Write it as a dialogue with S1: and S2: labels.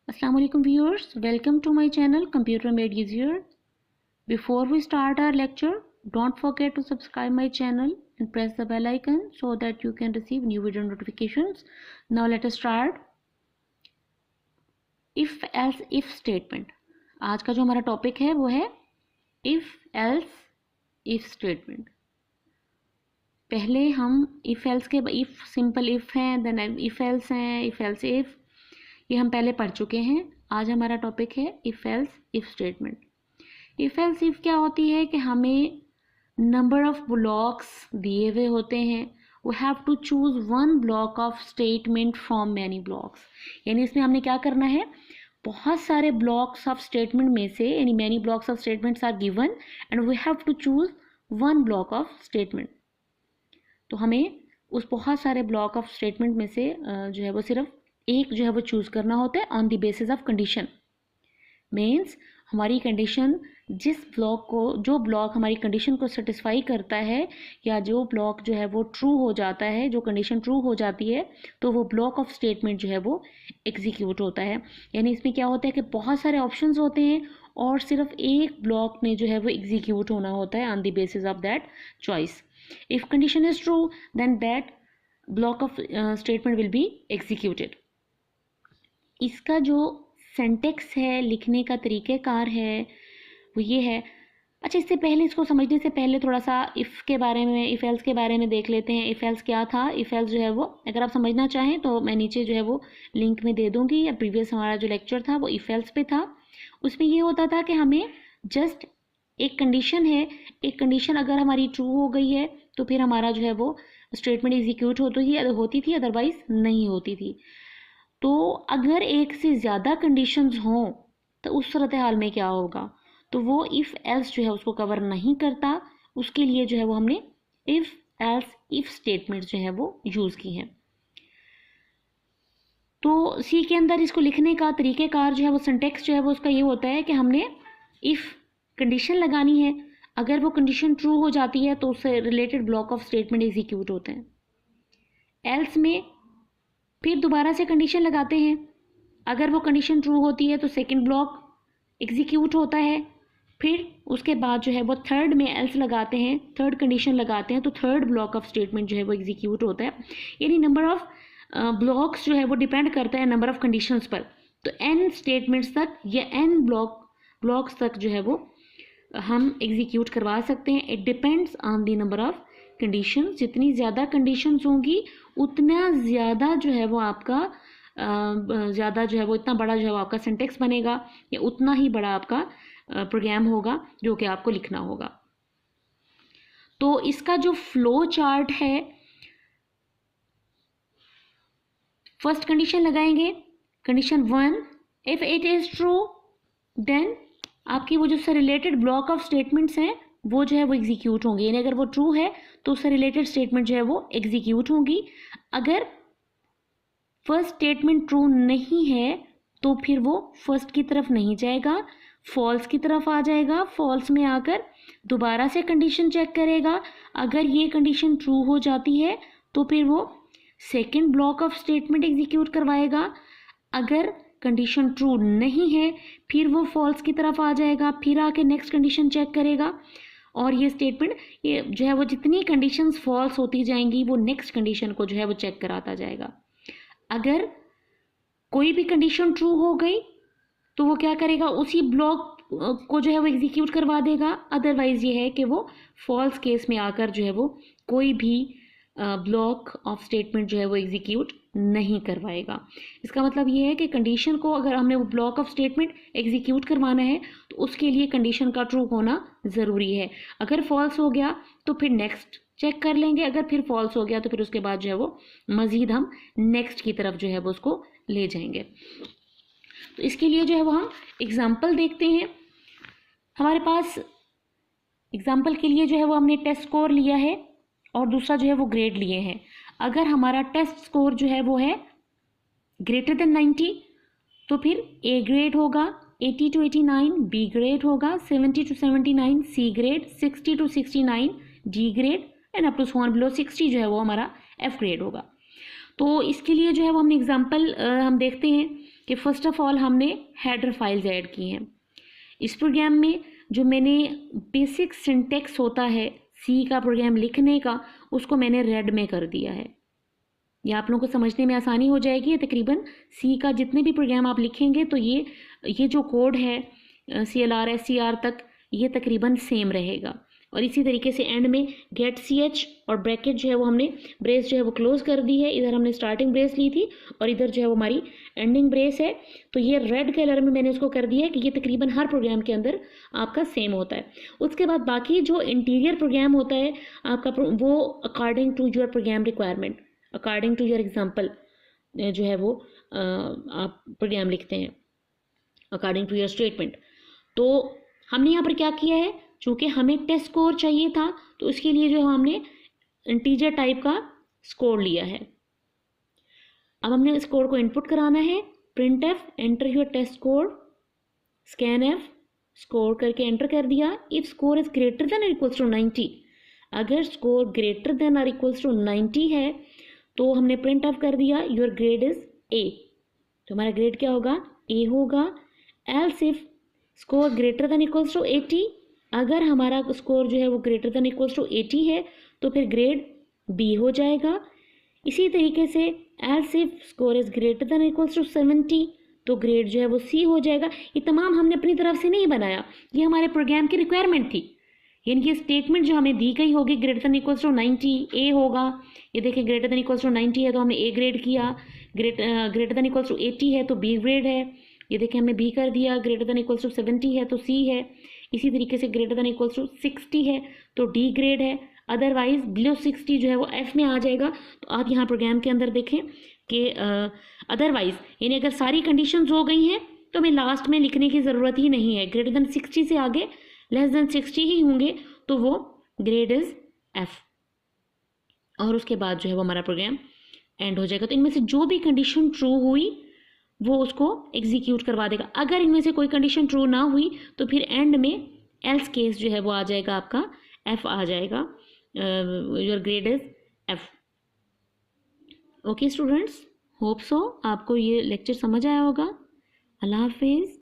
S1: Assalamualaikum viewers, welcome to my channel Computer Made Easier. Before we start our lecture, don't forget to subscribe my channel and press the bell icon so that you can receive new video notifications. Now let us start. If else if statement. आज का जो हमारा topic है वो है if else if statement. पहले हम if else के if सिंपल if हैं, then if else हैं, if else if, ये हम पहले पढ़ चुके हैं. आज हमारा टॉपिक है if else if statement. If else if क्या होती है कि हमें नंबर ऑफ ब्लॉक्स दिए हुए होते हैं. We have to choose one block of statement from many blocks. यानी इसमें हमने क्या करना है, बहुत सारे ब्लॉक्स ऑफ स्टेटमेंट में से, यानी many blocks of statements are given and we have to choose one block of statement. तो हमें उस बहुत सारे ब्लॉक ऑफ स्टेटमेंट में से जो है वो सिर्फ एक जो है वो चूज़ करना होता है on the basis of condition. Means हमारी कंडीशन जिस ब्लॉक को, जो ब्लॉक हमारी कंडीशन को सेटिस्फाई करता है या जो ब्लॉक जो है वो ट्रू हो जाता है, जो कंडीशन ट्रू हो जाती है, तो वो ब्लॉक ऑफ स्टेटमेंट जो है वो एग्जीक्यूट होता है. यानी इसमें क्या होता है कि बहुत सारे ऑप्शंस होते हैं और सिर्फ एक ब्लॉक ने जो है वो एग्जीक्यूट होना होता है on the basis of that choice. If condition is true then that block of statement will be executed. इसका जो सेंटेक्स है, लिखने का तरीक़ेकार है, वो ये है. अच्छा, इससे पहले, इसको समझने से पहले थोड़ा सा इफ़ के बारे में, इफ़ एल्स के बारे में देख लेते हैं. इफ़ एल्स क्या था. इफ़ एल्स जो है वो, अगर आप समझना चाहें तो मैं नीचे जो है वो लिंक में दे दूँगी, या प्रीवियस हमारा जो लेक्चर था वो इफ़ एल्स पे था. उसमें ये होता था कि हमें जस्ट एक कंडीशन है, एक कंडीशन अगर हमारी ट्रू हो गई है तो फिर हमारा जो है वो स्टेटमेंट एग्जीक्यूट होती थी, अदरवाइज़ नहीं होती थी. तो अगर एक से ज़्यादा कंडीशंस हों तो उस सूरत हाल में क्या होगा, तो वो इफ़ एल्स जो है उसको कवर नहीं करता. उसके लिए जो है वो हमने इफ़ एल्स इफ़ स्टेटमेंट जो है वो यूज़ की हैं. तो सी के अंदर इसको लिखने का तरीक़ेकार जो है वो, सिंटेक्स जो है वो उसका ये होता है कि हमने इफ़ कंडीशन लगानी है. अगर वो कंडीशन ट्रू हो जाती है तो उससे related block of statement execute होते हैं. एल्स में फिर दोबारा से कंडीशन लगाते हैं. अगर वो कंडीशन ट्रू होती है तो सेकंड ब्लॉक एग्जीक्यूट होता है. फिर उसके बाद जो है वो थर्ड में एल्स लगाते हैं, थर्ड कंडीशन लगाते हैं, तो थर्ड ब्लॉक ऑफ स्टेटमेंट जो है वो एग्जीक्यूट होता है. यानी नंबर ऑफ ब्लॉक्स जो है वो डिपेंड करता है नंबर ऑफ कंडीशंस पर. तो n स्टेटमेंट्स तक या n ब्लॉक्स तक जो है वो हम एग्जीक्यूट करवा सकते हैं. It depends on the number of condition. जितनी ज़्यादा कंडीशंस होंगी उतना ज़्यादा जो है वो आपका ज़्यादा जो है वो, इतना बड़ा जो है वो आपका सिंटेक्स बनेगा, या उतना ही बड़ा आपका प्रोग्राम होगा जो कि आपको लिखना होगा. तो इसका जो फ्लो चार्ट है, फर्स्ट कंडीशन लगाएंगे, condition 1, if it is true then आपकी वो जो उससे रिलेटेड ब्लॉक ऑफ स्टेटमेंट्स हैं वो जो है वो एग्जीक्यूट होंगे. यानी अगर वो ट्रू है तो उससे रिलेटेड स्टेटमेंट जो है वो एग्जीक्यूट होंगी. अगर फर्स्ट स्टेटमेंट ट्रू नहीं है तो फिर वो फर्स्ट की तरफ नहीं जाएगा, फॉल्स की तरफ आ जाएगा. फॉल्स में आकर दोबारा से कंडीशन चेक करेगा. अगर ये कंडीशन ट्रू हो जाती है तो फिर वो second block of statement execute करवाएगा. अगर कंडीशन ट्रू नहीं है फिर वो फॉल्स की तरफ आ जाएगा, फिर आके नेक्स्ट कंडीशन चेक करेगा. और ये स्टेटमेंट, ये जो है वो जितनी कंडीशंस फॉल्स होती जाएंगी वो नेक्स्ट कंडीशन को जो है वो चेक कराता जाएगा. अगर कोई भी कंडीशन ट्रू हो गई तो वो क्या करेगा, उसी ब्लॉक को जो है वो एग्जीक्यूट करवा देगा. अदरवाइज़ ये है कि वो फॉल्स केस में आकर जो है वो कोई भी ब्लॉक ऑफ स्टेटमेंट जो है वो एग्जीक्यूट नहीं करवाएगा. इसका मतलब ये है कि कंडीशन को, अगर हमने वो ब्लॉक ऑफ स्टेटमेंट एग्जीक्यूट करवाना है तो उसके लिए कंडीशन का ट्रू होना ज़रूरी है. अगर फॉल्स हो गया तो फिर नेक्स्ट चेक कर लेंगे. अगर फिर फॉल्स हो गया तो फिर उसके बाद जो है वो मज़ीद हम नेक्स्ट की तरफ जो है वो उसको ले जाएंगे. तो इसके लिए जो है वो हम एग्ज़ाम्पल देखते हैं. हमारे पास एग्ज़ाम्पल के लिए जो है वो हमने टेस्ट स्कोर लिया है और दूसरा जो है वो ग्रेड लिए हैं. अगर हमारा टेस्ट स्कोर जो है वो है ग्रेटर देन 90 तो फिर ए ग्रेड होगा, 80 to 89 बी ग्रेड होगा, 70 to 79 C grade, 60 to 69 D grade and up to 1 below 60 जो है वो हमारा एफ ग्रेड होगा. तो इसके लिए जो है वो हमने एग्जाम्पल हम देखते हैं कि फर्स्ट ऑफ ऑल हमने हेडर फाइल्स ऐड की हैं। इस प्रोग्राम में जो मैंने बेसिक सिंटेक्स होता है सी का प्रोग्राम लिखने का, उसको मैंने रेड में कर दिया है। ये आप लोगों को समझने में आसानी हो जाएगी। तकरीबन सी का जितने भी प्रोग्राम आप लिखेंगे तो ये जो कोड है CLR SCR तक ये तकरीबन सेम रहेगा। और इसी तरीके से एंड में गेट CH और ब्रैकेट जो है वो हमने ब्रेस जो है वो क्लोज कर दी है। इधर हमने स्टार्टिंग ब्रेस ली थी और इधर जो है वो हमारी एंडिंग ब्रेस है। तो ये रेड कलर में मैंने उसको कर दिया है कि ये तकरीबन हर प्रोग्राम के अंदर आपका सेम होता है। उसके बाद बाकी जो इंटीरियर प्रोग्राम होता है आपका वो according to your program requirement, according to your example जो है वो आप प्रोग्राम लिखते हैं अकॉर्डिंग टू योर स्टेटमेंट। तो हमने यहाँ पर क्या किया है, चूँकि हमें टेस्ट स्कोर चाहिए था तो उसके लिए जो हमने इंटीजर टाइप का स्कोर लिया है। अब हमने स्कोर को इनपुट कराना है। printf enter your test score, scanf score करके एंटर कर दिया। If score is greater than और इक्वल्स टू 90, अगर स्कोर ग्रेटर देन और इक्वल्स टू 90 है तो हमने printf कर दिया योर ग्रेड इज A, तो हमारा ग्रेड क्या होगा, A होगा। Else if score greater than equals to 80, अगर हमारा स्कोर जो है वो ग्रेटर देन इक्वल्स टू 80 है तो फिर ग्रेड B हो जाएगा। इसी तरीके से else if score is greater than equals to 70 तो ग्रेड जो है वो C हो जाएगा। ये तमाम हमने अपनी तरफ से नहीं बनाया, ये हमारे प्रोग्राम की रिक्वायरमेंट थी। यानी कि स्टेटमेंट जो हमें दी गई होगी greater than equals to 90 A होगा। ये देखिए ग्रेटर देन इक्वल्स टू 90 है तो हमने A ग्रेड किया, ग्रेटर देन इक्वल्स टू 80 है तो B ग्रेड है। ये देखिए हमने B कर दिया, ग्रेटर देन इक्वल्स टू 70 है तो C है। इसी तरीके से ग्रेटर देन इक्वल्स टू 60 है तो D ग्रेड है। अदरवाइज बिलो 60 जो है वो F में आ जाएगा। तो आप यहाँ प्रोग्राम के अंदर देखें कि अदरवाइज यानी अगर सारी कंडीशंस हो गई हैं तो हमें लास्ट में लिखने की ज़रूरत ही नहीं है। ग्रेटर देन 60 से आगे लेस देन 60 ही होंगे तो वो ग्रेड इज़ F, और उसके बाद जो है वो हमारा प्रोग्राम एंड हो जाएगा। तो इनमें से जो भी कंडीशन ट्रू हुई वो उसको एग्जीक्यूट करवा देगा। अगर इनमें से कोई कंडीशन ट्रू ना हुई तो फिर एंड में एल्स केस जो है वो आ जाएगा, आपका F आ जाएगा, your grade is F। Okay students, hope so आपको ये लेक्चर समझ आया होगा। अल्लाह हाफिज़।